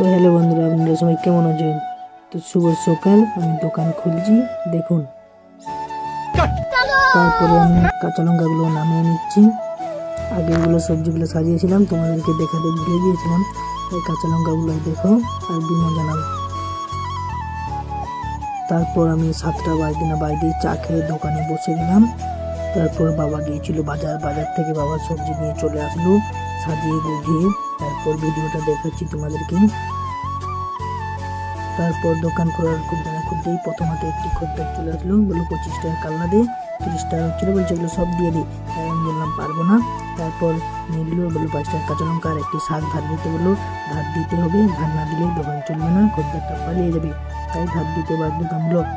তো হ্যালো বন্ধুরা, আপনারা সবাই কেমন আছেন? তো শুভ সকাল। আমি দোকান খুলছি, দেখুন। তারপরে আমি কাঁচা লঙ্কাগুলো নামিয়ে নিচ্ছি। আগেরগুলো সবজিগুলো সাজিয়েছিলাম, তোমাদেরকে দেখাতে ভুলে গিয়েছিলাম। এই কাঁচা লঙ্কাগুলো দেখো আর বিমো জানাও। তারপর আমি 7টা বাজতে না বাইরে চা খেয়ে দোকানে বসে দিলাম। তারপর বাবা গিয়েছিল বাজার থেকে বাবা সবজি নিয়ে চলে আসলো সাজিয়ে গুজিয়ে। তারপর ভিডিওটা দেখাচ্ছি তোমাদেরকে। তারপর দোকান খোলার খুঁজতেই প্রথম হাতে একটি খদ্দের চলে আসলো, বললো 25 টাকা কালনা দে, 30 টাকা হচ্ছিল, বলছে এগুলো সব দিয়ে দিই। তাই আমি বললাম পারবো না। তারপর নিয়ে দিল, বললো 5 টাকা কাঁচা লঙ্কা আর একটি শাক ধার দিতে বললো। ধার দিতে হবে, ধার না দিলে দোকান চলবে না, খদ্দেরটা পালিয়ে যাবে। তাই ধার দিতে বাধ্যতামূলক।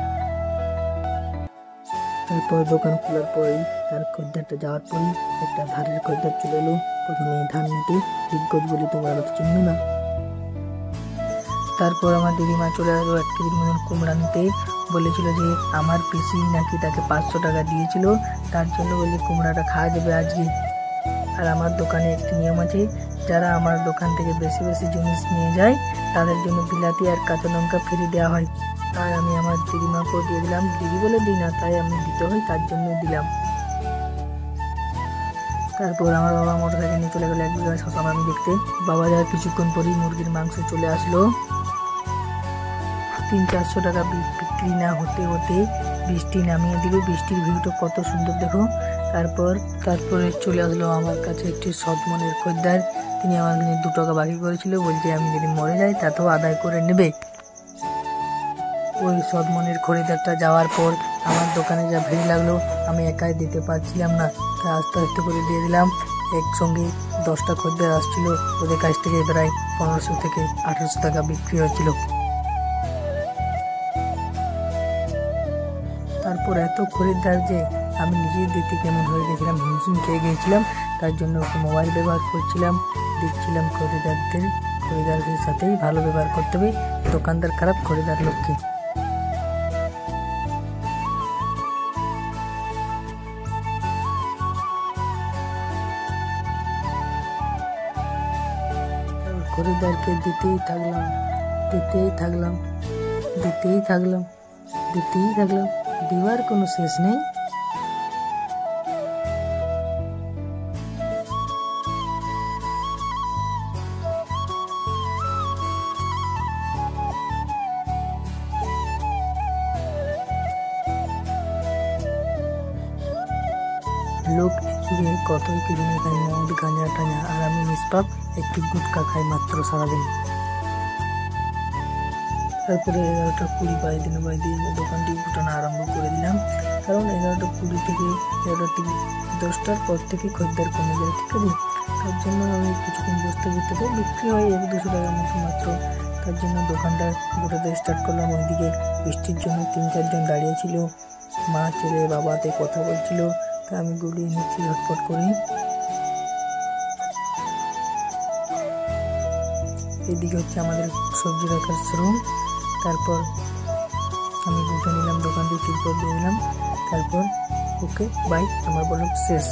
তারপর দোকান খোলার পরেই তার খদ্দেরটা যাওয়ার পরেই একটা ধারের খদ্দের চলে এলো। প্রথমে ধান নিতে দিগ্গজ বলে তোমরা তো চিনবে না। তারপর আমার দিদিমা চলে আসলো 1 কেজির মতন কুমড়া নিতে। বলেছিল যে আমার পিসি নাকি তাকে 500 টাকা দিয়েছিল, তার জন্য বলে কুমড়াটা খাওয়া যাবে আজকে। আর আমার দোকানে একটি নিয়ম আছে, যারা আমার দোকান থেকে বেশি বেশি জিনিস নিয়ে যায় তাদের জন্য বিলাতি আর কাঁচা লঙ্কা ফ্রি দেওয়া হয়। তাই আমি আমার দিদিমাকেও দিয়ে দিলাম। দিদি বলে দিই না, তাই আমি দিতে হয়, তার জন্য দিলাম। তারপর আমার বাবা মোটরসাইকেল নিয়ে চলে গেলো 1 বিঘা শশা আমি দেখতে। বাবা যাওয়ার কিছুক্ষণ পরেই মুরগির মাংস চলে আসলো। 300-400 টাকা বিক্রি না হতে হতে বৃষ্টি নামিয়ে দিল। বৃষ্টির ভিউটা কত সুন্দর দেখো। তারপরে চলে আসলো আমার কাছে একটি সৎ মনের খদ্দের। তিনি আমার কাছে 2 টাকা বাকি করেছিল, বলছে আমি যদি মরে যাই তাতেও আদায় করে নেবে। ওই সৎ মনের খরিদ্দারটা যাওয়ার পর আমার দোকানে যা ভিড় লাগলো, আমি একাই দিতে পারছিলাম না, তাই আস্তে আস্তে করে দিয়ে দিলাম। একসঙ্গে 10টা খদ্দের আসছিল, ওদের কাছ থেকে প্রায় 1500 থেকে 1800 টাকা বিক্রি হয়েছিল। তারপর এত খরিদ্দার যে আমি নিজেই দিতে কেমন হয়ে গেছিলাম, হিমশিম খেয়ে গিয়েছিলাম। তার জন্য মোবাইল ব্যবহার করছিলাম, দেখছিলাম খরিদ্দারদের সাথেই ভালো ব্যবহার করতে হবে। দোকানদার খারাপ, খরিদ্দার লক্ষ্মী। খরিদ্দারকে দিতেই থাকলাম, দিবার কোনো শেষ নেই। লোক যুগে কতই কি দিনে খাই মদ গাঁজা টাঁজা, আর আমি নিষ্পাপ একটি গুটকা খাই মাত্র সারাদিন। তারপরে 11টা 20 বাইরে আমি দোকানটি গুটানো আরম্ভ করে দিলাম। কারণ 11টা 20 থেকে 11টা 10টার পর থেকে খদ্দের কমে যায়, ঠিক আছে। তার জন্য আমি কিছুক্ষণ বসতে বিক্রি হয় 100-200 টাকার মতো মাত্র। তার জন্য দোকানটা গোটাতে স্টার্ট করলাম। ওইদিকে বৃষ্টির জন্য 3-4 জন দাঁড়িয়ে ছিল, মা ছেলে বাবাতে কথা বলছিল, তা আমি গুলিয়ে নিচ্ছি ঝটপট করে। এদিকে হচ্ছে আমাদের সবজি রাখার শোরুম। তারপর আমি গুটে নিলাম, দোকান দিয়ে টিপট দিয়ে দিলাম। তারপর ওকে বাই, আমার বলো শেষ।